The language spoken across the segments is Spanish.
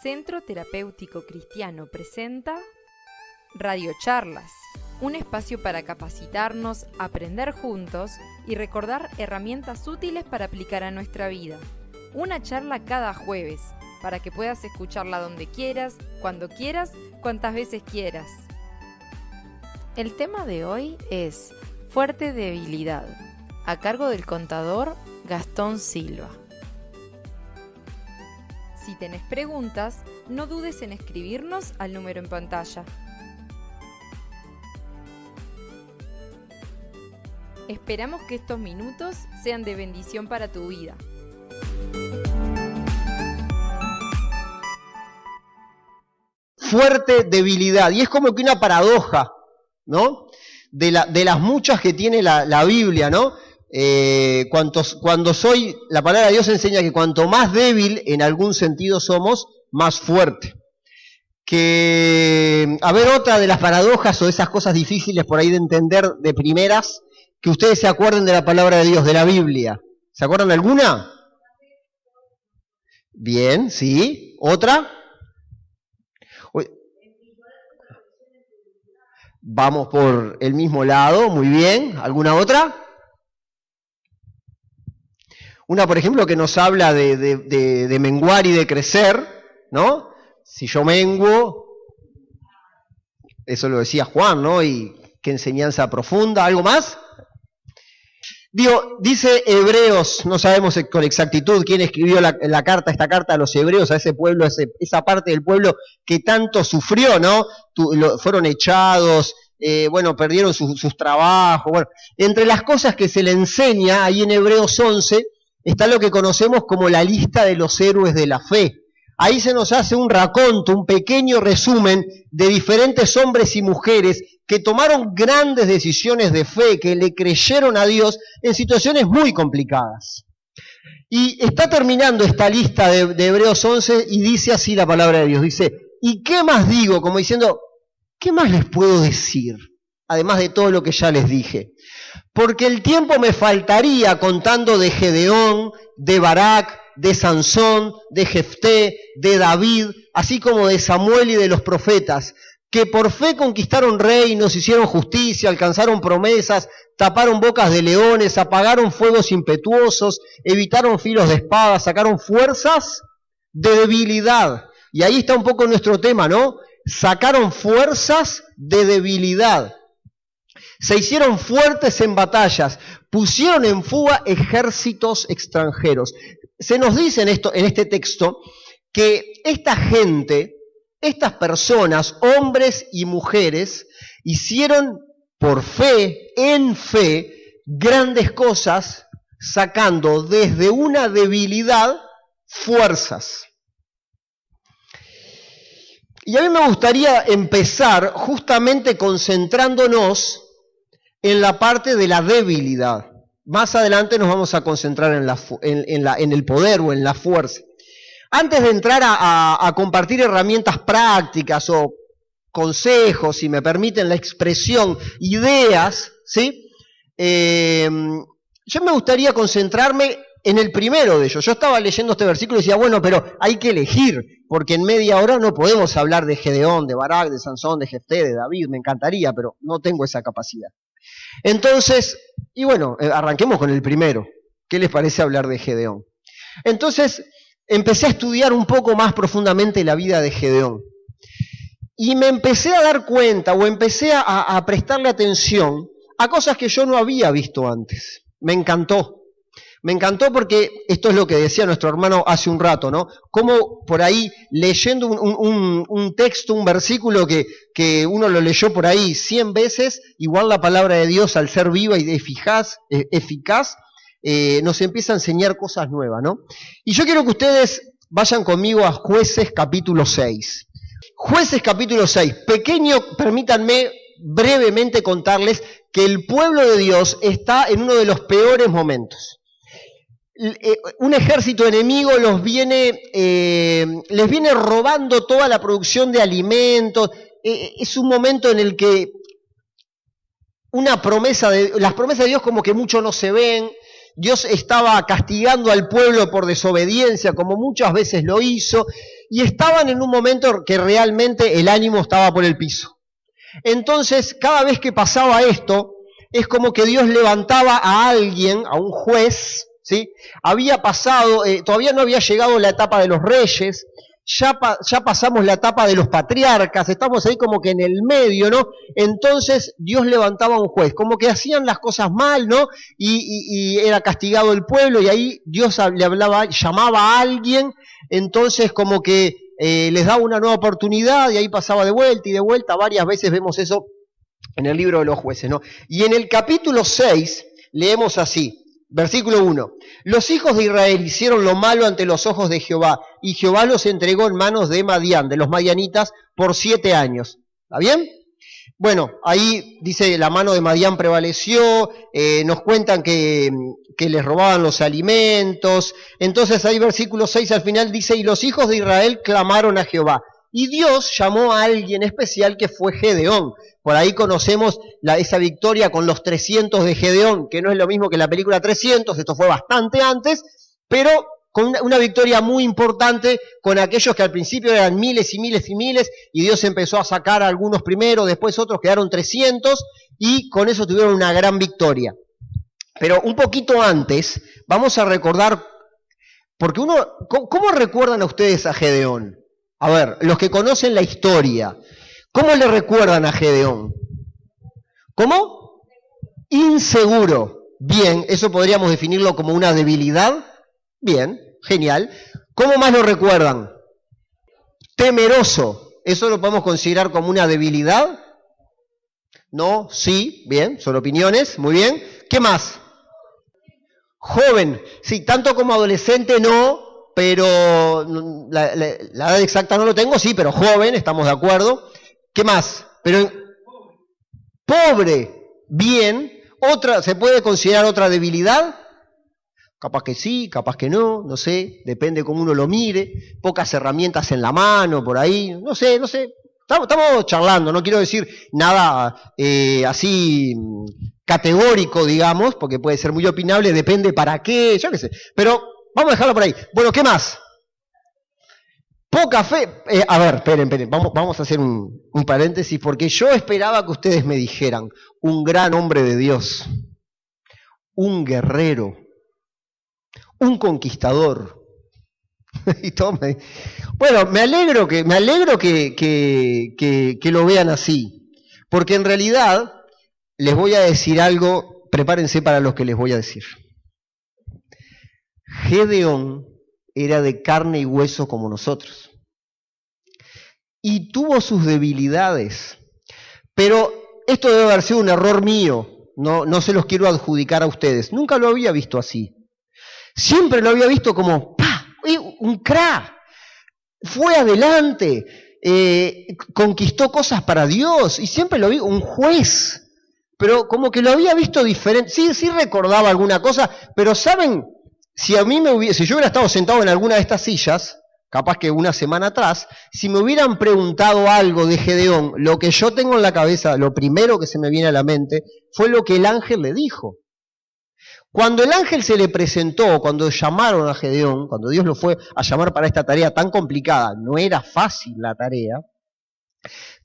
Centro Terapéutico Cristiano presenta Radiocharlas, un espacio para capacitarnos, aprender juntos y recordar herramientas útiles para aplicar a nuestra vida. Una charla cada jueves, para que puedas escucharla donde quieras, cuantas veces quieras. El tema de hoy es Fuerte Debilidad, a cargo del contador Gastón Silva. Si tenés preguntas, no dudes en escribirnos al número en pantalla. Esperamos que estos minutos sean de bendición para tu vida. Fuerte debilidad, y es como que una paradoja, ¿no? De las muchas que tiene la Biblia, ¿no? La palabra de Dios enseña que cuanto más débil en algún sentido somos, más fuerte. A ver, otra de las paradojas o de esas cosas difíciles por ahí de entender de primeras, que ustedes se acuerden de la palabra de Dios, de la Biblia. ¿Se acuerdan de alguna? Bien, sí. ¿Otra? Vamos por el mismo lado, muy bien. ¿Alguna otra? Una, por ejemplo, que nos habla de menguar y de crecer, ¿no? Si yo menguo, eso lo decía Juan, ¿no? Y qué enseñanza profunda. ¿Algo más? Dice Hebreos, no sabemos con exactitud quién escribió esta carta a los hebreos, a ese pueblo, esa parte del pueblo que tanto sufrió, ¿no? Fueron echados, perdieron sus trabajos. Bueno, entre las cosas que se le enseña ahí en Hebreos 11, está lo que conocemos como la lista de los héroes de la fe. Ahí se nos hace un raconto, un pequeño resumen de diferentes hombres y mujeres que tomaron grandes decisiones de fe, que le creyeron a Dios en situaciones muy complicadas. Y está terminando esta lista de Hebreos 11 y dice así la palabra de Dios. Dice, ¿y qué más digo? Como diciendo, ¿qué más les puedo decir? Además de todo lo que ya les dije. Porque el tiempo me faltaría contando de Gedeón, de Barak, de Sansón, de Jefté, de David, así como de Samuel y de los profetas, que por fe conquistaron reinos, hicieron justicia, alcanzaron promesas, taparon bocas de leones, apagaron fuegos impetuosos, evitaron filos de espada, sacaron fuerzas de debilidad. Y ahí está un poco nuestro tema, ¿no? Sacaron fuerzas de debilidad. Se hicieron fuertes en batallas, pusieron en fuga ejércitos extranjeros. Se nos dice en este texto que esta gente, estas personas, hombres y mujeres, hicieron por fe, en fe, grandes cosas, sacando desde una debilidad fuerzas. Y a mí me gustaría empezar justamente concentrándonos en la parte de la debilidad. Más adelante nos vamos a concentrar en el poder o en la fuerza. Antes de entrar a compartir herramientas prácticas o consejos, si me permiten la expresión, ideas, ¿sí? Yo me gustaría concentrarme en el primero de ellos. Yo estaba leyendo este versículo y decía, bueno, pero hay que elegir, porque en media hora no podemos hablar de Gedeón, de Barak, de Sansón, de Jefté, de David, me encantaría, pero no tengo esa capacidad. Entonces, arranquemos con el primero. ¿Qué les parece hablar de Gedeón? Entonces, empecé a estudiar un poco más profundamente la vida de Gedeón. Y me empecé a dar cuenta, o empecé a prestarle atención a cosas que yo no había visto antes. Me encantó. Me encantó porque esto es lo que decía nuestro hermano hace un rato, ¿no? Cómo por ahí, leyendo un texto, un versículo que uno lo leyó por ahí 100 veces, igual la palabra de Dios, al ser viva y eficaz, nos empieza a enseñar cosas nuevas, ¿no? Y yo quiero que ustedes vayan conmigo a Jueces capítulo 6. Jueces capítulo 6. Permítanme brevemente contarles que el pueblo de Dios está en uno de los peores momentos. Un ejército enemigo les viene robando toda la producción de alimentos. Es un momento en el que las promesas de Dios como que mucho no se ven. Dios estaba castigando al pueblo por desobediencia, como muchas veces lo hizo, y estaban en un momento que realmente el ánimo estaba por el piso. Entonces, cada vez que pasaba esto, es como que Dios levantaba a alguien, a un juez, ¿sí? Había pasado, todavía no había llegado la etapa de los reyes, ya pasamos la etapa de los patriarcas, estamos ahí como que en el medio, ¿no? Entonces Dios levantaba a un juez, como que hacían las cosas mal, ¿no? Y era castigado el pueblo, y ahí Dios le hablaba, llamaba a alguien, entonces como que les daba una nueva oportunidad, y ahí pasaba de vuelta, varias veces vemos eso en el libro de los jueces, ¿no? Y en el capítulo 6 leemos así, versículo 1. Los hijos de Israel hicieron lo malo ante los ojos de Jehová, y Jehová los entregó en manos de Madián, de los madianitas, por 7 años. ¿Está bien? Bueno, ahí dice, la mano de Madián prevaleció, nos cuentan que les robaban los alimentos. Entonces ahí versículo 6 al final dice, y los hijos de Israel clamaron a Jehová. Y Dios llamó a alguien especial que fue Gedeón. Por ahí conocemos esa victoria con los 300 de Gedeón, que no es lo mismo que la película 300, esto fue bastante antes, pero con una victoria muy importante con aquellos que al principio eran miles y miles y miles, y Dios empezó a sacar a algunos primero, después otros quedaron 300, y con eso tuvieron una gran victoria. Pero un poquito antes, vamos a recordar, porque ¿cómo recuerdan a ustedes a Gedeón? A ver, los que conocen la historia, ¿cómo le recuerdan a Gedeón? ¿Cómo? Inseguro. Bien, eso podríamos definirlo como una debilidad. Bien, genial. ¿Cómo más lo recuerdan? Temeroso. ¿Eso lo podemos considerar como una debilidad? No, sí, bien, son opiniones, muy bien. ¿Qué más? Joven. Sí, tanto como adolescente no, pero la edad exacta no lo tengo, sí, pero joven, estamos de acuerdo. ¿Qué más? Pero pobre, bien. ¿Se puede considerar otra debilidad? Capaz que sí, capaz que no, no sé, depende cómo uno lo mire. Pocas herramientas en la mano, por ahí, no sé. Estamos charlando, no quiero decir nada así categórico, digamos, porque puede ser muy opinable, depende para qué, yo qué sé. Pero vamos a dejarlo por ahí. Bueno, ¿qué más? Poca fe. A ver, esperen, vamos a hacer un paréntesis, porque yo esperaba que ustedes me dijeran, un gran hombre de Dios, un guerrero, un conquistador. Y todo bueno, me alegro que lo vean así, porque en realidad les voy a decir algo, prepárense para lo que les voy a decir. Gedeón era de carne y hueso como nosotros, y tuvo sus debilidades, pero esto debe haber sido un error mío, no se los quiero adjudicar a ustedes, nunca lo había visto así, siempre lo había visto como un crack, fue adelante, conquistó cosas para Dios, y siempre lo vi un juez, pero como que lo había visto diferente, sí recordaba alguna cosa, pero ¿saben? Si yo hubiera estado sentado en alguna de estas sillas, capaz que una semana atrás, si me hubieran preguntado algo de Gedeón, lo que yo tengo en la cabeza, lo primero que se me viene a la mente, fue lo que el ángel le dijo. Cuando el ángel se le presentó, cuando llamaron a Gedeón, cuando Dios lo fue a llamar para esta tarea tan complicada, no era fácil la tarea,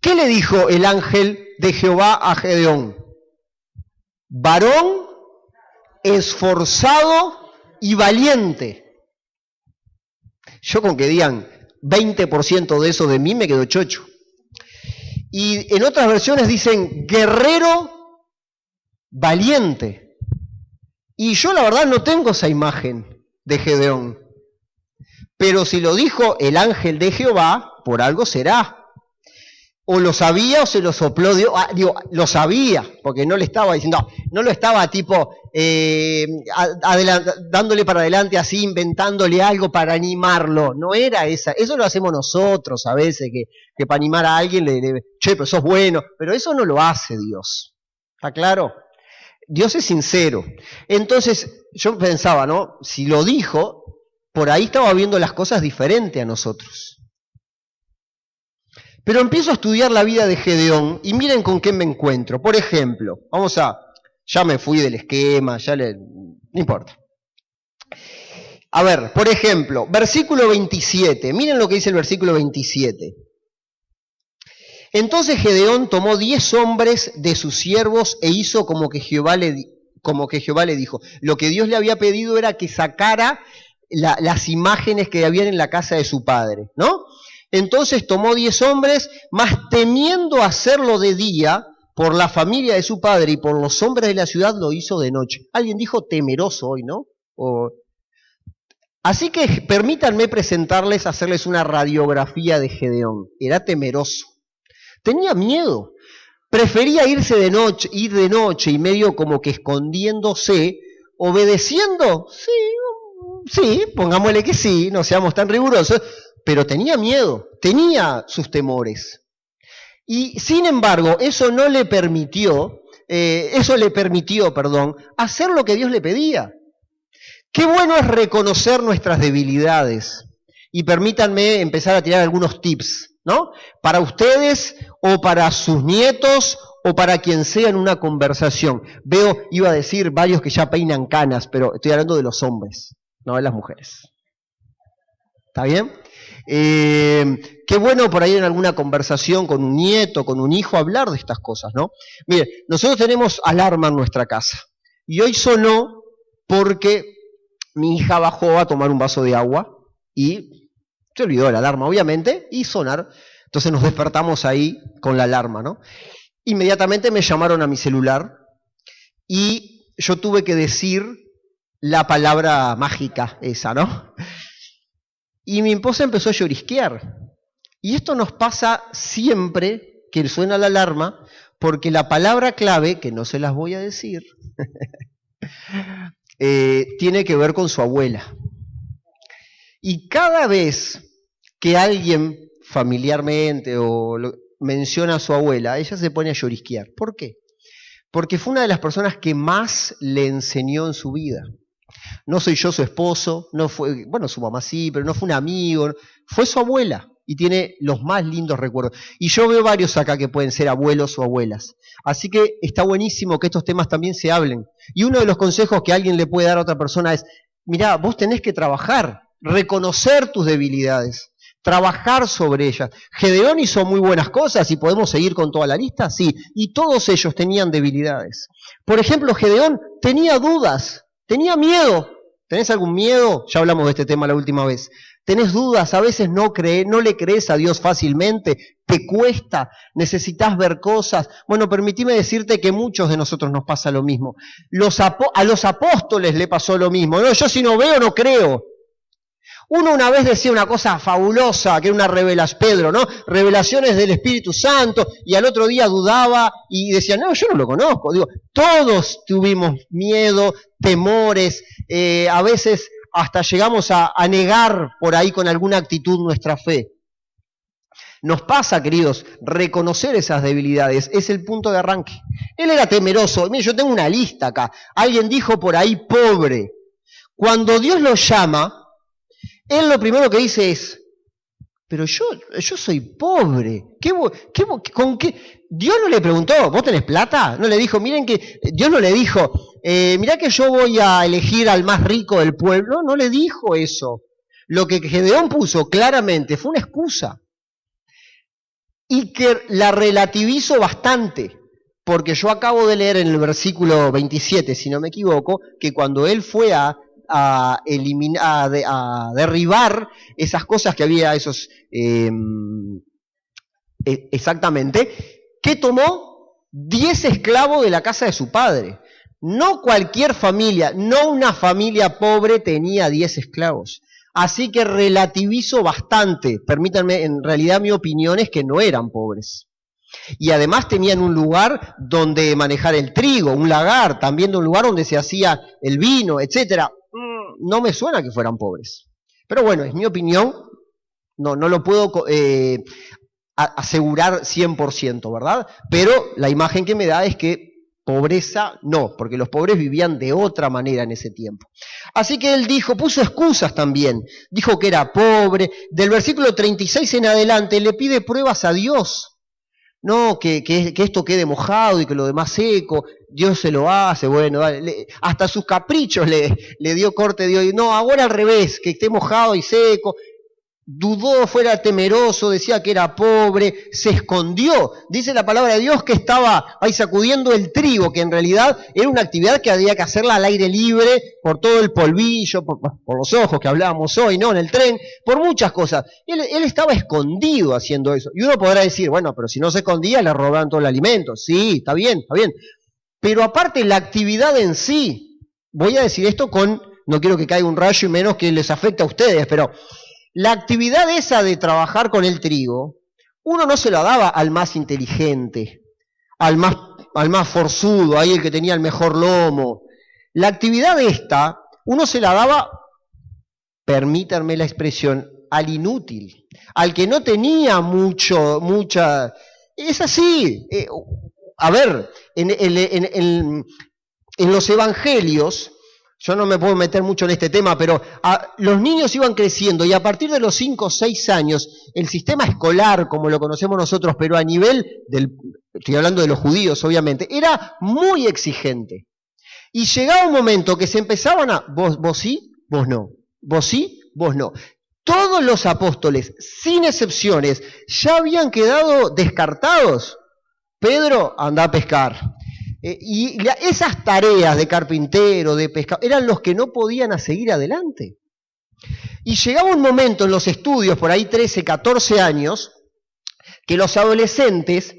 ¿qué le dijo el ángel de Jehová a Gedeón? Varón esforzado y valiente. Yo con que digan 20% de eso de mí me quedo chocho. Y en otras versiones dicen guerrero valiente. Y yo la verdad no tengo esa imagen de Gedeón. Pero si lo dijo el ángel de Jehová, por algo será. O lo sabía o se lo sopló Dios. Lo sabía, porque no le estaba diciendo, no lo estaba tipo dándole para adelante así, inventándole algo para animarlo. No era esa. Eso lo hacemos nosotros a veces, que para animar a alguien che, pero sos bueno. Pero eso no lo hace Dios. ¿Está claro? Dios es sincero. Entonces, yo pensaba, ¿no? Si lo dijo, por ahí estaba viendo las cosas diferente a nosotros. Pero empiezo a estudiar la vida de Gedeón y miren con qué me encuentro. Por ejemplo, ya me fui del esquema, no importa. A ver, por ejemplo, versículo 27. Miren lo que dice el versículo 27. Entonces Gedeón tomó 10 hombres de sus siervos e hizo como que Jehová le dijo. Lo que Dios le había pedido era que sacara las imágenes que habían en la casa de su padre, ¿no? Entonces tomó 10 hombres, mas temiendo hacerlo de día, por la familia de su padre y por los hombres de la ciudad, lo hizo de noche. Alguien dijo temeroso hoy, ¿no? Así que permítanme hacerles una radiografía de Gedeón. Era temeroso. Tenía miedo. Prefería ir de noche y medio como que escondiéndose, obedeciendo. Sí, pongámosle que sí, no seamos tan rigurosos, pero tenía miedo, tenía sus temores. Y sin embargo, eso le permitió, hacer lo que Dios le pedía. Qué bueno es reconocer nuestras debilidades. Y permítanme empezar a tirar algunos tips, ¿no? Para ustedes o para sus nietos o para quien sea en una conversación. Iba a decir varios que ya peinan canas, pero estoy hablando de los hombres, no de las mujeres. ¿Está bien? Qué bueno por ahí en alguna conversación con un nieto, con un hijo, hablar de estas cosas, ¿no? Mire, nosotros tenemos alarma en nuestra casa. Y hoy sonó porque mi hija bajó a tomar un vaso de agua y se olvidó de la alarma, obviamente, y sonar. Entonces nos despertamos ahí con la alarma, ¿no? Inmediatamente me llamaron a mi celular y yo tuve que decir la palabra mágica esa, ¿no? Y mi esposa empezó a llorisquear. Y esto nos pasa siempre que suena la alarma, porque la palabra clave, que no se las voy a decir, tiene que ver con su abuela. Y cada vez que alguien familiarmente menciona a su abuela, ella se pone a llorisquear. ¿Por qué? Porque fue una de las personas que más le enseñó en su vida. No soy yo su esposo, no fue, bueno, su mamá sí, pero no fue un amigo, fue su abuela y tiene los más lindos recuerdos. Y yo veo varios acá que pueden ser abuelos o abuelas. Así que está buenísimo que estos temas también se hablen. Y uno de los consejos que alguien le puede dar a otra persona es, mirá, vos tenés que trabajar, reconocer tus debilidades, trabajar sobre ellas. Gedeón hizo muy buenas cosas y podemos seguir con toda la lista, sí, y todos ellos tenían debilidades. Por ejemplo, Gedeón tenía dudas, tenía miedo. ¿Tenés algún miedo? Ya hablamos de este tema la última vez. ¿Tenés dudas? A veces no le crees a Dios fácilmente, te cuesta, necesitas ver cosas. Bueno, permitime decirte que muchos de nosotros nos pasa lo mismo. A los apóstoles le pasó lo mismo. No, yo si no veo, no creo. Uno una vez decía una cosa fabulosa, que era una revelación, Pedro, ¿no? Revelaciones del Espíritu Santo, y al otro día dudaba y decía, no, yo no lo conozco. Digo, todos tuvimos miedo, temores, a veces hasta llegamos a negar por ahí con alguna actitud nuestra fe. Nos pasa, queridos, reconocer esas debilidades es el punto de arranque. Él era temeroso. Mire, yo tengo una lista acá. Alguien dijo por ahí pobre. Cuando Dios lo llama, él lo primero que dice es, pero yo soy pobre. ¿Con qué? Dios no le preguntó, ¿vos tenés plata? No le dijo, miren que, Dios no le dijo, mirá que yo voy a elegir al más rico del pueblo. No le dijo eso. Lo que Gedeón puso claramente fue una excusa. Y que la relativizo bastante. Porque yo acabo de leer en el versículo 27, si no me equivoco, que cuando él fue a derribar esas cosas que había, exactamente, que tomó 10 esclavos de la casa de su padre. No cualquier familia, no una familia pobre tenía 10 esclavos. Así que relativizo bastante. Permítanme, en realidad mi opinión es que no eran pobres. Y además tenían un lugar donde manejar el trigo, un lagar, también un lugar donde se hacía el vino, etcétera. No me suena que fueran pobres. Pero bueno, es mi opinión, no lo puedo asegurar 100%, ¿verdad? Pero la imagen que me da es que pobreza no, porque los pobres vivían de otra manera en ese tiempo. Así que él puso excusas también, dijo que era pobre. Del versículo 36 en adelante le pide pruebas a Dios. No, que esto quede mojado y que lo demás seco, Dios se lo hace, bueno, dale. Hasta sus caprichos le dio corte, no, ahora al revés, que esté mojado y seco. Dudó, fuera temeroso, decía que era pobre, se escondió. Dice la palabra de Dios que estaba ahí sacudiendo el trigo, que en realidad era una actividad que había que hacerla al aire libre, por todo el polvillo, por los ojos que hablábamos hoy, ¿no? En el tren, por muchas cosas. Él estaba escondido haciendo eso. Y uno podrá decir, bueno, pero si no se escondía, le robaban todo el alimento. Sí, está bien, está bien. Pero aparte, la actividad en sí, voy a decir esto no quiero que caiga un rayo y menos que les afecte a ustedes, pero la actividad esa de trabajar con el trigo, uno no se la daba al más inteligente, al más forzudo, ahí el que tenía el mejor lomo. La actividad esta, uno se la daba, permítanme la expresión, al inútil, al que no tenía mucha... Es así. A ver, en los evangelios... Yo no me puedo meter mucho en este tema, pero los niños iban creciendo y a partir de los 5 o 6 años, el sistema escolar, como lo conocemos nosotros, pero a nivel estoy hablando de los judíos, obviamente, era muy exigente. Y llegaba un momento que se empezaban vos sí, vos no, vos sí, vos no. Todos los apóstoles, sin excepciones, ya habían quedado descartados. Pedro, anda a pescar. Y esas tareas de carpintero, de pescador, eran los que no podían seguir adelante. Y llegaba un momento en los estudios, por ahí 13, 14 años, que los adolescentes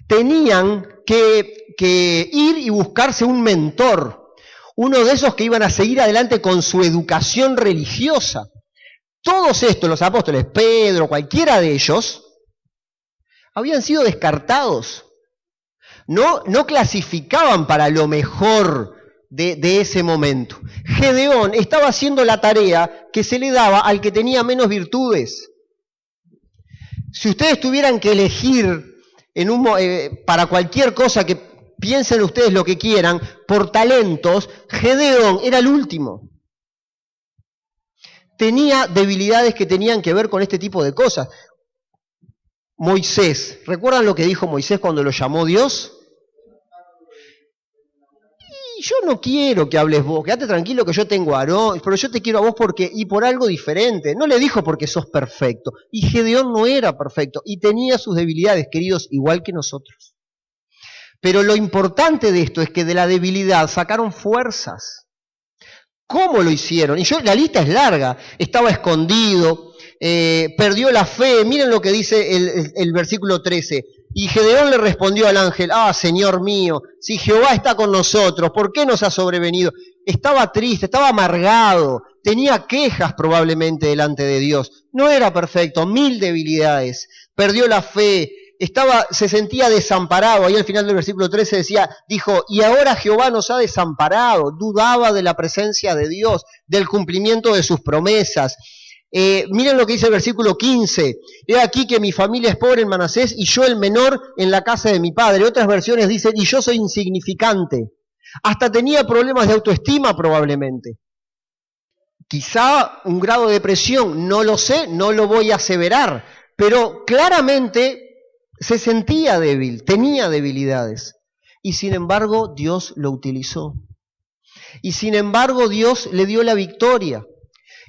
tenían que ir y buscarse un mentor, uno de esos que iban a seguir adelante con su educación religiosa. Todos estos, los apóstoles, Pedro, cualquiera de ellos, habían sido descartados. No clasificaban para lo mejor de ese momento. Gedeón estaba haciendo la tarea que se le daba al que tenía menos virtudes. Si ustedes tuvieran que elegir para cualquier cosa que piensen ustedes lo que quieran, por talentos, Gedeón era el último. Tenía debilidades que tenían que ver con este tipo de cosas. Moisés, ¿recuerdan lo que dijo Moisés cuando lo llamó Dios? Yo no quiero que hables vos, quédate tranquilo que yo tengo a Aarón, pero yo te quiero a vos y por algo diferente. No le dijo porque sos perfecto. Y Gedeón no era perfecto y tenía sus debilidades, queridos, igual que nosotros. Pero lo importante de esto es que de la debilidad sacaron fuerzas. ¿Cómo lo hicieron? Y la lista es larga. Estaba escondido, perdió la fe. Miren lo que dice el versículo 13. Y Gedeón le respondió al ángel, Señor mío, si Jehová está con nosotros, ¿por qué nos ha sobrevenido? Estaba triste, estaba amargado, tenía quejas probablemente delante de Dios. No era perfecto, 1000 debilidades, perdió la fe, se sentía desamparado. Ahí al final del versículo 13 dijo, y ahora Jehová nos ha desamparado. Dudaba de la presencia de Dios, del cumplimiento de sus promesas. Miren lo que dice el versículo 15. He aquí que mi familia es pobre en Manasés y yo el menor en la casa de mi padre. Otras versiones dicen, y yo soy insignificante. Hasta tenía problemas de autoestima probablemente. Quizá un grado de depresión, no lo sé, no lo voy a aseverar, pero claramente se sentía débil, tenía debilidades. Y sin embargo Dios lo utilizó. Y sin embargo Dios le dio la victoria.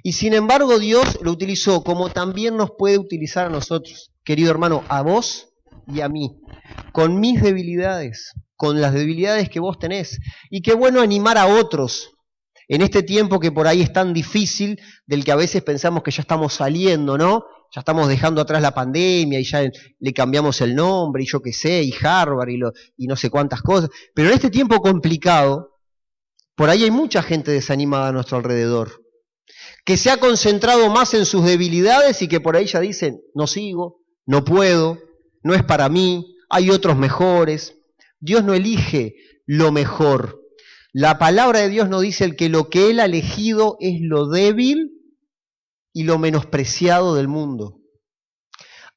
Y sin embargo Dios lo utilizó como también nos puede utilizar a nosotros, querido hermano, a vos y a mí, con mis debilidades, con las debilidades que vos tenés. Y qué bueno animar a otros en este tiempo que por ahí es tan difícil, del que a veces pensamos que ya estamos saliendo, ¿no? Ya estamos dejando atrás la pandemia y ya le cambiamos el nombre y yo qué sé, y Harvard y no sé cuántas cosas. Pero en este tiempo complicado, por ahí hay mucha gente desanimada a nuestro alrededor, que se ha concentrado más en sus debilidades y que por ahí ya dicen, no sigo, no puedo, no es para mí, hay otros mejores. Dios no elige lo mejor. La palabra de Dios nos dice que lo que Él ha elegido es lo débil y lo menospreciado del mundo.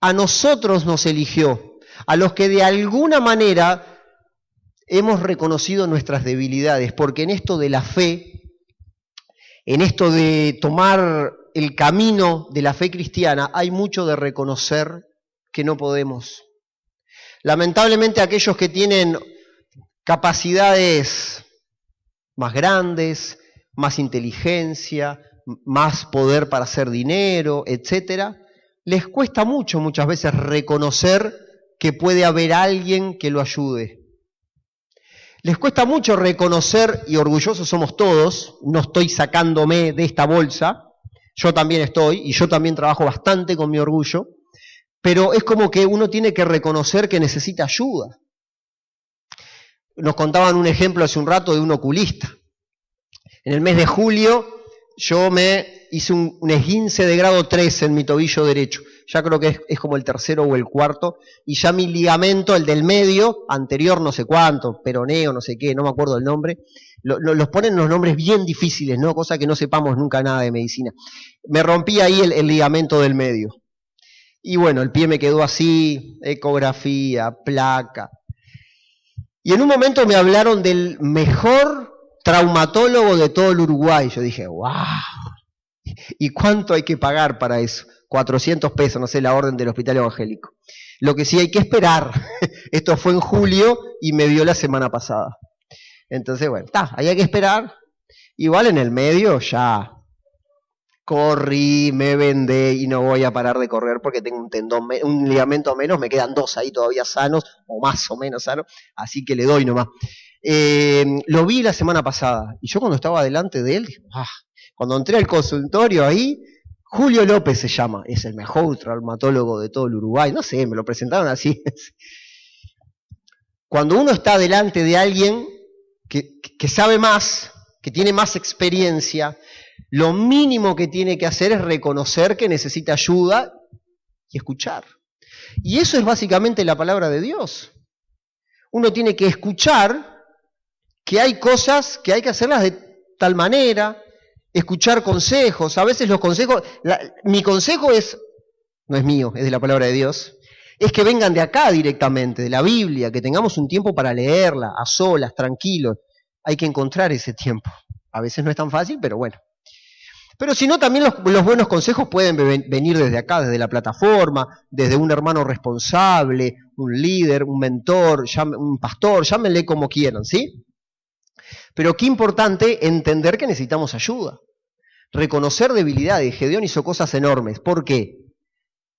A nosotros nos eligió, a los que de alguna manera hemos reconocido nuestras debilidades, porque en esto de la fe, en esto de tomar el camino de la fe cristiana, hay mucho de reconocer que no podemos. Lamentablemente aquellos que tienen capacidades más grandes, más inteligencia, más poder para hacer dinero, etcétera, les cuesta mucho muchas veces reconocer que puede haber alguien que lo ayude. Les cuesta mucho reconocer, y orgullosos somos todos, no estoy sacándome de esta bolsa, yo también estoy, y yo también trabajo bastante con mi orgullo, pero es como que uno tiene que reconocer que necesita ayuda. Nos contaban un ejemplo hace un rato de un oculista. En el mes de julio yo me hice un esguince de grado 3 en mi tobillo derecho. Ya creo que es como el tercero o el cuarto, y ya mi ligamento, el del medio, anterior no sé cuánto, peroneo, no sé qué, no me acuerdo el nombre, los ponen los nombres bien difíciles, ¿no? Cosa que no sepamos nunca nada de medicina. Me rompí ahí el ligamento del medio. Y bueno, el pie me quedó así, ecografía, placa. Y en un momento me hablaron del mejor traumatólogo de todo el Uruguay. Yo dije, ¡wow! ¿Y cuánto hay que pagar para eso? 400 pesos, no sé, la orden del Hospital Evangélico. Lo que sí hay que esperar. Esto fue en julio y me vio la semana pasada. Entonces, bueno, ahí hay que esperar. Igual en el medio ya corrí, me vendé y no voy a parar de correr porque tengo un tendón, un ligamento menos, me quedan 2 ahí todavía sanos, o más o menos sanos, así que le doy nomás. Lo vi la semana pasada, y yo cuando estaba delante de él, cuando entré al consultorio ahí, Julio López se llama, es el mejor traumatólogo de todo el Uruguay, no sé, me lo presentaron así. Cuando uno está delante de alguien que sabe más, que tiene más experiencia, lo mínimo que tiene que hacer es reconocer que necesita ayuda y escuchar. Y eso es básicamente la palabra de Dios. Uno tiene que escuchar que hay cosas que hay que hacerlas de tal manera, escuchar consejos. A veces los consejos, mi consejo no es mío, es de la palabra de Dios, es que vengan de acá directamente, de la Biblia, que tengamos un tiempo para leerla, a solas, tranquilos. Hay que encontrar ese tiempo. A veces no es tan fácil, pero bueno. Pero si no, también los buenos consejos pueden venir desde acá, desde la plataforma, desde un hermano responsable, un líder, un mentor, un pastor, llámenle como quieran, ¿sí? Pero qué importante entender que necesitamos ayuda. Reconocer debilidades. Gedeón hizo cosas enormes. ¿Por qué?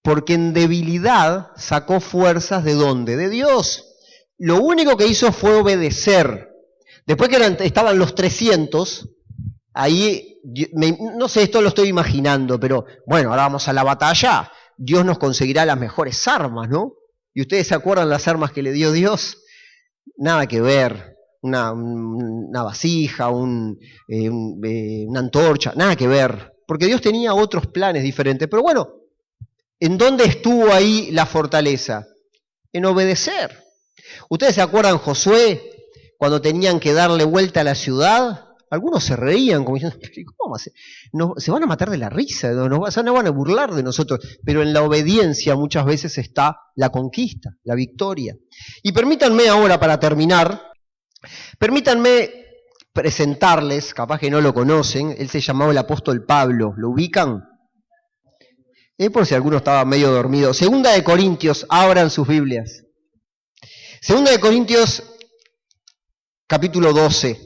Porque en debilidad sacó fuerzas ¿de dónde? De Dios. Lo único que hizo fue obedecer. Después que estaban los 300, ahí, no sé, esto lo estoy imaginando, pero bueno, ahora vamos a la batalla, Dios nos conseguirá las mejores armas, ¿no? ¿Y ustedes se acuerdan las armas que le dio Dios? Nada que ver. Una vasija, una antorcha, nada que ver, porque Dios tenía otros planes diferentes. Pero bueno, ¿en dónde estuvo ahí la fortaleza? En obedecer. ¿Ustedes se acuerdan Josué cuando tenían que darle vuelta a la ciudad? Algunos se reían como diciendo, ¿cómo vamos a hacer? Se van a matar de la risa, no van a burlar de nosotros, pero en la obediencia muchas veces está la conquista, la victoria. Y permítanme ahora, para terminar, permítanme presentarles, capaz que no lo conocen, él se llamaba el apóstol Pablo, ¿lo ubican? Por si alguno estaba medio dormido. 2 de Corintios, abran sus Biblias. 2 de Corintios, capítulo 12.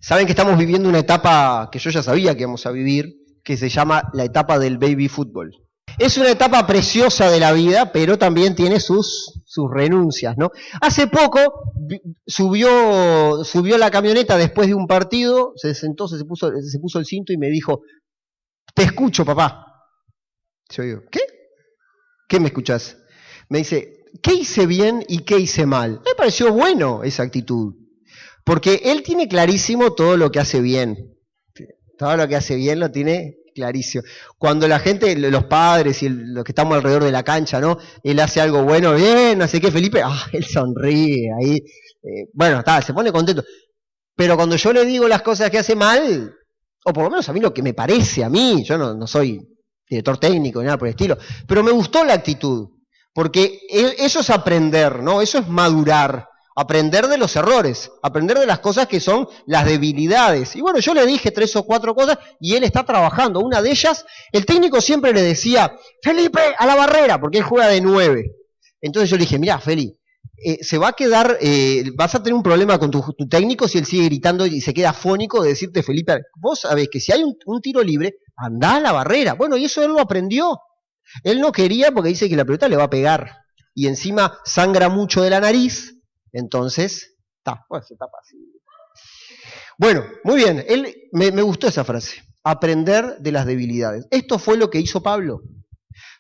Saben que estamos viviendo una etapa que yo ya sabía que íbamos a vivir, que se llama la etapa del baby fútbol. Es una etapa preciosa de la vida, pero también tiene sus renuncias, ¿no? Hace poco subió la camioneta después de un partido, se sentó, se puso el cinto y me dijo, te escucho, papá. Yo digo, ¿qué? ¿Qué me escuchás? Me dice, ¿qué hice bien y qué hice mal? Me pareció bueno esa actitud, porque él tiene clarísimo todo lo que hace bien. Todo lo que hace bien lo tiene clarísimo. Cuando la gente, los padres y los que estamos alrededor de la cancha, ¿no? Él hace algo bueno, bien, no sé qué, Felipe, él sonríe ahí. Bueno, se pone contento. Pero cuando yo le digo las cosas que hace mal, o por lo menos a mí lo que me parece a mí, yo no soy director técnico ni nada por el estilo, pero me gustó la actitud, porque eso es aprender, ¿no? Eso es madurar. Aprender de los errores, aprender de las cosas que son las debilidades. Y bueno, yo le dije 3 o 4 cosas y él está trabajando. Una de ellas, el técnico siempre le decía, Felipe, a la barrera, porque él juega de 9. Entonces yo le dije, mirá, Feli, se va a quedar, vas a tener un problema con tu técnico si él sigue gritando y se queda afónico de decirte, Felipe, vos sabés que si hay un tiro libre, andá a la barrera. Bueno, y eso él lo aprendió. Él no quería porque dice que la pelota le va a pegar. Y encima sangra mucho de la nariz, entonces, se tapa así. Bueno, muy bien, me gustó esa frase, aprender de las debilidades. Esto fue lo que hizo Pablo.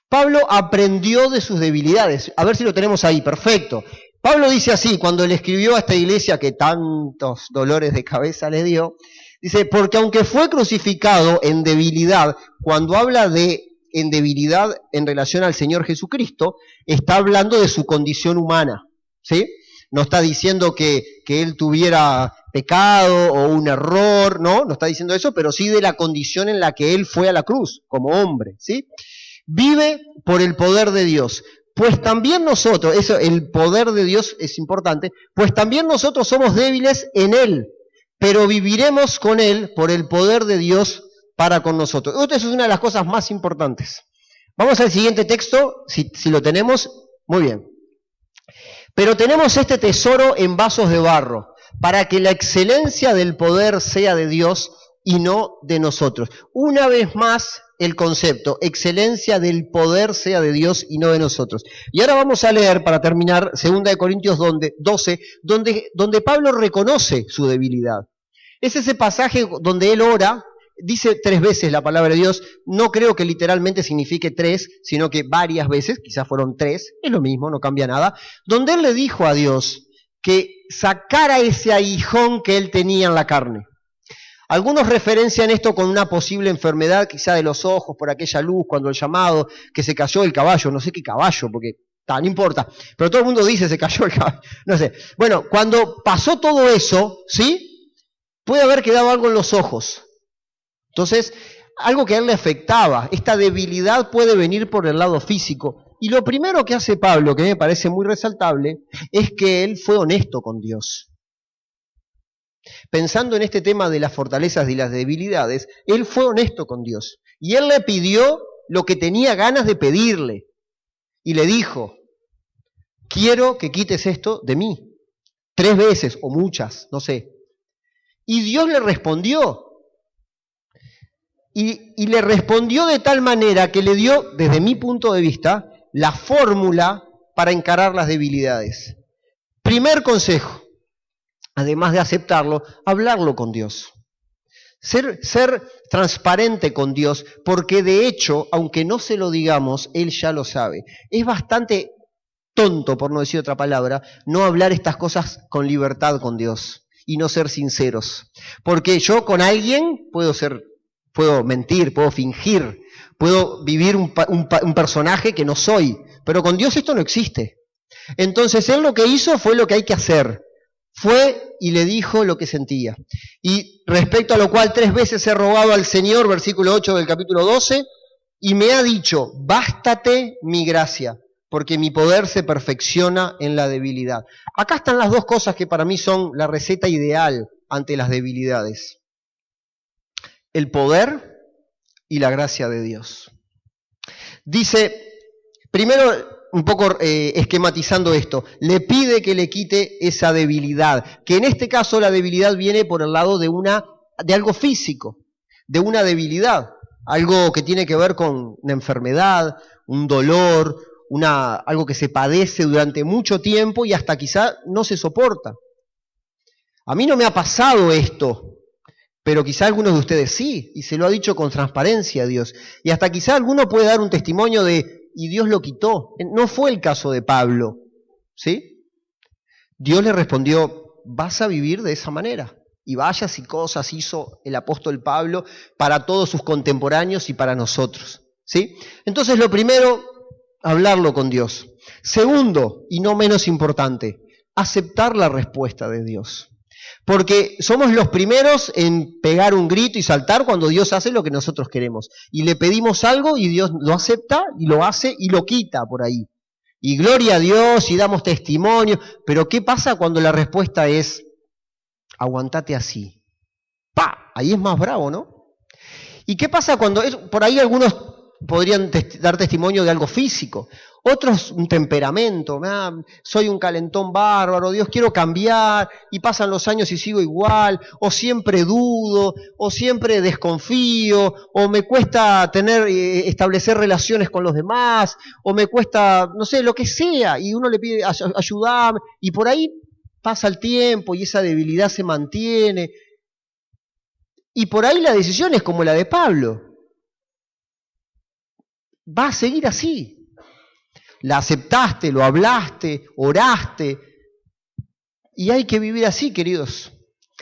Pablo aprendió de sus debilidades. A ver si lo tenemos ahí, perfecto. Pablo dice así, cuando le escribió a esta iglesia que tantos dolores de cabeza le dio, dice, porque aunque fue crucificado en debilidad, cuando habla de en debilidad en relación al Señor Jesucristo, está hablando de su condición humana, ¿sí? No está diciendo que él tuviera pecado o un error, no está diciendo eso, pero sí de la condición en la que él fue a la cruz, como hombre, ¿sí? Vive por el poder de Dios. Pues también nosotros, el poder de Dios es importante, pues también nosotros somos débiles en Él, pero viviremos con Él por el poder de Dios para con nosotros. Esto es una de las cosas más importantes. Vamos al siguiente texto, si lo tenemos, muy bien. Pero tenemos este tesoro en vasos de barro, para que la excelencia del poder sea de Dios y no de nosotros. Una vez más, el concepto, excelencia del poder sea de Dios y no de nosotros. Y ahora vamos a leer, para terminar, 2 Corintios 12, donde Pablo reconoce su debilidad. Es ese pasaje donde él ora, dice 3 veces la palabra de Dios, no creo que literalmente signifique 3, sino que varias veces, quizás fueron 3, es lo mismo, no cambia nada, donde él le dijo a Dios que sacara ese aguijón que él tenía en la carne. Algunos referencian esto con una posible enfermedad, quizá de los ojos, por aquella luz, cuando el llamado, que se cayó el caballo, no sé qué caballo, porque no importa, pero todo el mundo dice se cayó el caballo, no sé. Bueno, cuando pasó todo eso, ¿sí? Puede haber quedado algo en los ojos. Entonces, algo que a él le afectaba, esta debilidad puede venir por el lado físico. Y lo primero que hace Pablo, que me parece muy resaltable, es que él fue honesto con Dios. Pensando en este tema de las fortalezas y las debilidades, él fue honesto con Dios. Y él le pidió lo que tenía ganas de pedirle. Y le dijo, quiero que quites esto de mí. 3 veces o muchas, no sé. Y Dios le respondió. Y le respondió de tal manera que le dio, desde mi punto de vista, la fórmula para encarar las debilidades. Primer consejo. Además de aceptarlo, hablarlo con Dios. Ser transparente con Dios, porque de hecho, aunque no se lo digamos, Él ya lo sabe. Es bastante tonto, por no decir otra palabra, no hablar estas cosas con libertad con Dios y no ser sinceros. Porque yo con alguien puedo mentir, puedo fingir, puedo vivir un personaje que no soy, pero con Dios esto no existe. Entonces Él lo que hizo fue lo que hay que hacer. Fue y le dijo lo que sentía. Y respecto a lo cual 3 veces he rogado al Señor, versículo 8 del capítulo 12, y me ha dicho, bástate mi gracia, porque mi poder se perfecciona en la debilidad. Acá están las 2 cosas que para mí son la receta ideal ante las debilidades. El poder y la gracia de Dios. Dice, primero, un poco esquematizando esto, le pide que le quite esa debilidad, que en este caso la debilidad viene por el lado de algo físico, de una debilidad, algo que tiene que ver con una enfermedad, un dolor, algo que se padece durante mucho tiempo y hasta quizá no se soporta. A mí no me ha pasado esto, pero quizá algunos de ustedes sí, y se lo ha dicho con transparencia a Dios, y hasta quizá alguno puede dar un testimonio y Dios lo quitó. No fue el caso de Pablo, ¿sí? Dios le respondió, vas a vivir de esa manera. Y vayas y cosas hizo el apóstol Pablo para todos sus contemporáneos y para nosotros, ¿sí? Entonces lo primero, hablarlo con Dios. Segundo, y no menos importante, aceptar la respuesta de Dios. Porque somos los primeros en pegar un grito y saltar cuando Dios hace lo que nosotros queremos. Y le pedimos algo y Dios lo acepta y lo hace y lo quita por ahí. Y gloria a Dios y damos testimonio. Pero ¿qué pasa cuando la respuesta es, aguantate así? ¡Pah! Ahí es más bravo, ¿no? ¿Y qué pasa cuando por ahí algunos podrían dar testimonio de algo físico? Otros un temperamento, soy un calentón bárbaro, Dios, quiero cambiar, y pasan los años y sigo igual, o siempre dudo, o siempre desconfío, o me cuesta establecer relaciones con los demás, o me cuesta, no sé, lo que sea, y uno le pide ayudarme, y por ahí pasa el tiempo y esa debilidad se mantiene. Y por ahí la decisión es como la de Pablo. Va a seguir así. La aceptaste, lo hablaste, oraste. Y hay que vivir así, queridos.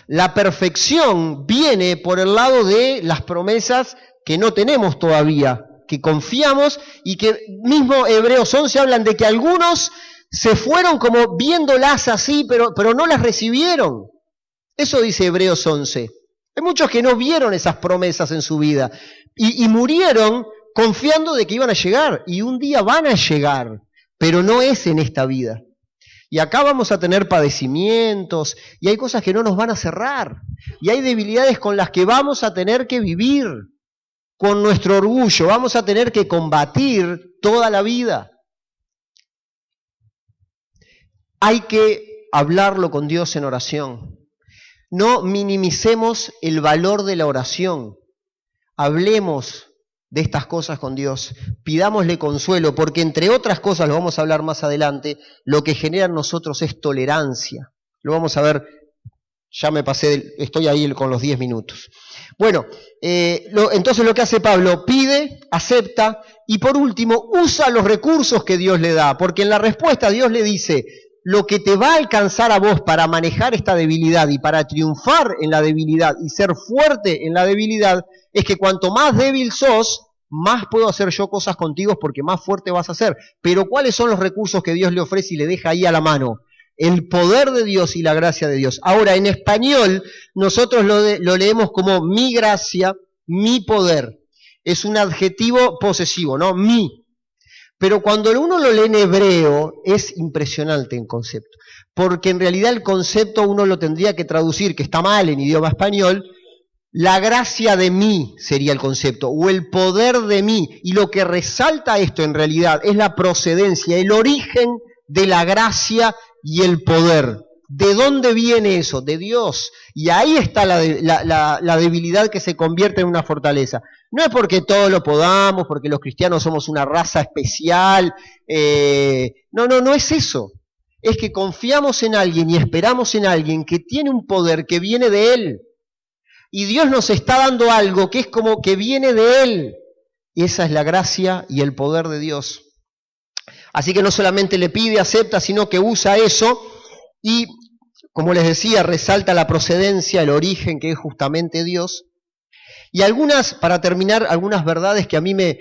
La perfección viene por el lado de las promesas que no tenemos todavía, que confiamos y que mismo Hebreos 11 hablan de que algunos se fueron como viéndolas así, pero no las recibieron. Eso dice Hebreos 11. Hay muchos que no vieron esas promesas en su vida y murieron confiando de que iban a llegar, y un día van a llegar, pero no es en esta vida. Y acá vamos a tener padecimientos, y hay cosas que no nos van a cerrar, y hay debilidades con las que vamos a tener que vivir, con nuestro orgullo, vamos a tener que combatir toda la vida. Hay que hablarlo con Dios en oración. No minimicemos el valor de la oración. Hablemos de estas cosas con Dios, pidámosle consuelo, porque entre otras cosas, lo vamos a hablar más adelante, lo que genera en nosotros es tolerancia. Lo vamos a ver, ya me pasé, estoy ahí con los 10 minutos. Bueno, entonces lo que hace Pablo, pide, acepta, y por último, usa los recursos que Dios le da, porque en la respuesta Dios le dice, lo que te va a alcanzar a vos para manejar esta debilidad y para triunfar en la debilidad y ser fuerte en la debilidad, es que cuanto más débil sos, más puedo hacer yo cosas contigo porque más fuerte vas a ser. Pero ¿cuáles son los recursos que Dios le ofrece y le deja ahí a la mano? El poder de Dios y la gracia de Dios. Ahora, en español, nosotros lo leemos como mi gracia, mi poder. Es un adjetivo posesivo, ¿no? Mi. Pero cuando uno lo lee en hebreo, es impresionante en concepto. Porque en realidad el concepto uno lo tendría que traducir, que está mal en idioma español. La gracia de mí sería el concepto, o el poder de mí. Y lo que resalta esto en realidad es la procedencia, el origen de la gracia y el poder. ¿De dónde viene eso? De Dios. Y ahí está la debilidad que se convierte en una fortaleza. No es porque todo lo podamos, porque los cristianos somos una raza especial. No es eso. Es que confiamos en alguien y esperamos en alguien que tiene un poder que viene de Él. Y Dios nos está dando algo que es como que viene de Él. Y esa es la gracia y el poder de Dios. Así que no solamente le pide, acepta, sino que usa eso. Y, como les decía, resalta la procedencia, el origen, que es justamente Dios. Y para terminar, algunas verdades que a mí me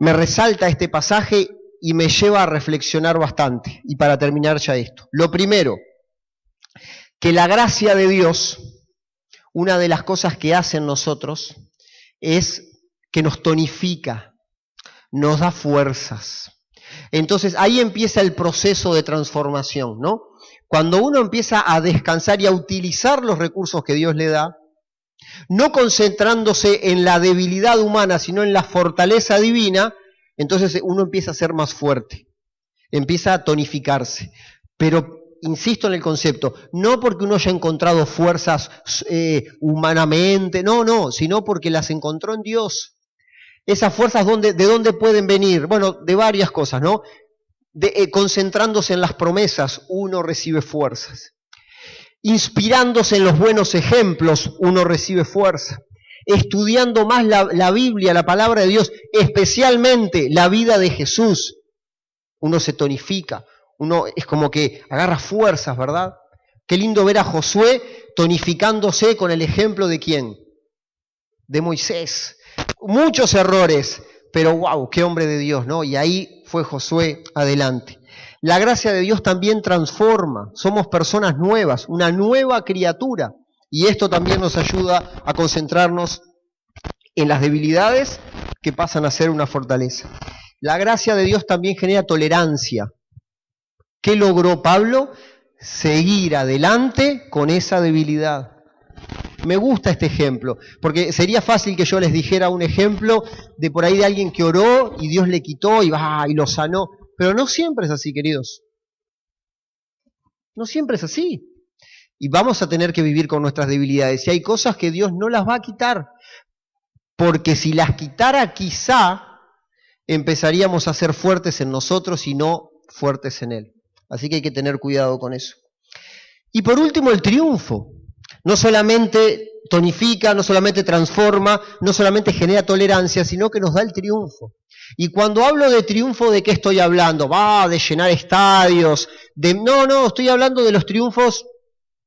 resalta este pasaje y me lleva a reflexionar bastante. Y para terminar ya esto. Lo primero, que la gracia de Dios, una de las cosas que hace en nosotros es que nos tonifica, nos da fuerzas. Entonces ahí empieza el proceso de transformación, ¿no? Cuando uno empieza a descansar y a utilizar los recursos que Dios le da, no concentrándose en la debilidad humana, sino en la fortaleza divina, entonces uno empieza a ser más fuerte, empieza a tonificarse. Pero insisto en el concepto, no porque uno haya encontrado fuerzas humanamente, no, sino porque las encontró en Dios. Esas fuerzas, ¿de dónde pueden venir? Bueno, de varias cosas, ¿no? Concentrándose en las promesas, uno recibe fuerzas. Inspirándose en los buenos ejemplos, uno recibe fuerza. Estudiando más la Biblia, la palabra de Dios, especialmente la vida de Jesús, uno se tonifica. Uno es como que agarra fuerzas, ¿verdad? Qué lindo ver a Josué tonificándose con el ejemplo de ¿quién? De Moisés. Muchos errores, pero wow, qué hombre de Dios, ¿no? Y ahí fue Josué adelante. La gracia de Dios también transforma. Somos personas nuevas, una nueva criatura. Y esto también nos ayuda a concentrarnos en las debilidades que pasan a ser una fortaleza. La gracia de Dios también genera tolerancia. ¿Qué logró Pablo? Seguir adelante con esa debilidad. Me gusta este ejemplo, porque sería fácil que yo les dijera un ejemplo de por ahí de alguien que oró y Dios le quitó y lo sanó. Pero no siempre es así, queridos. No siempre es así. Y vamos a tener que vivir con nuestras debilidades. Y hay cosas que Dios no las va a quitar. Porque si las quitara, quizá empezaríamos a ser fuertes en nosotros y no fuertes en Él. Así que hay que tener cuidado con eso. Y por último, el triunfo. No solamente tonifica, no solamente transforma, no solamente genera tolerancia, sino que nos da el triunfo. Y cuando hablo de triunfo, ¿de qué estoy hablando? De llenar estadios. No, estoy hablando de los triunfos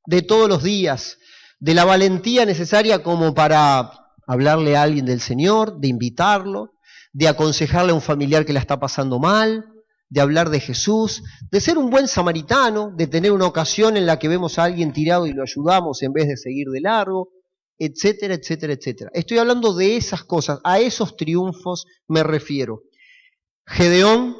de todos los días, de la valentía necesaria como para hablarle a alguien del Señor, de invitarlo, de aconsejarle a un familiar que la está pasando mal, de hablar de Jesús, de ser un buen samaritano, de tener una ocasión en la que vemos a alguien tirado y lo ayudamos en vez de seguir de largo, etcétera, etcétera, etcétera. Estoy hablando de esas cosas, a esos triunfos me refiero. Gedeón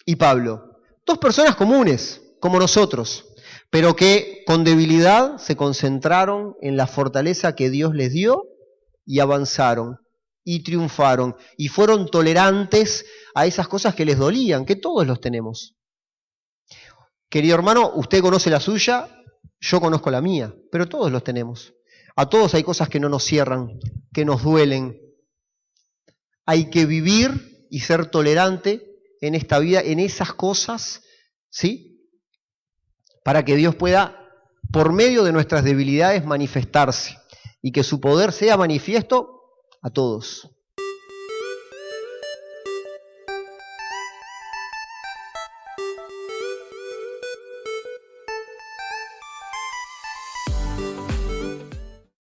y Pablo, dos personas comunes, como nosotros, pero que con debilidad se concentraron en la fortaleza que Dios les dio y avanzaron y triunfaron y fueron tolerantes a esas cosas que les dolían, que todos los tenemos. Querido hermano, usted conoce la suya, yo conozco la mía, pero todos los tenemos. A todos hay cosas que no nos cierran, que nos duelen. Hay que vivir y ser tolerante en esta vida, en esas cosas, ¿sí? Para que Dios pueda, por medio de nuestras debilidades, manifestarse y que su poder sea manifiesto a todos.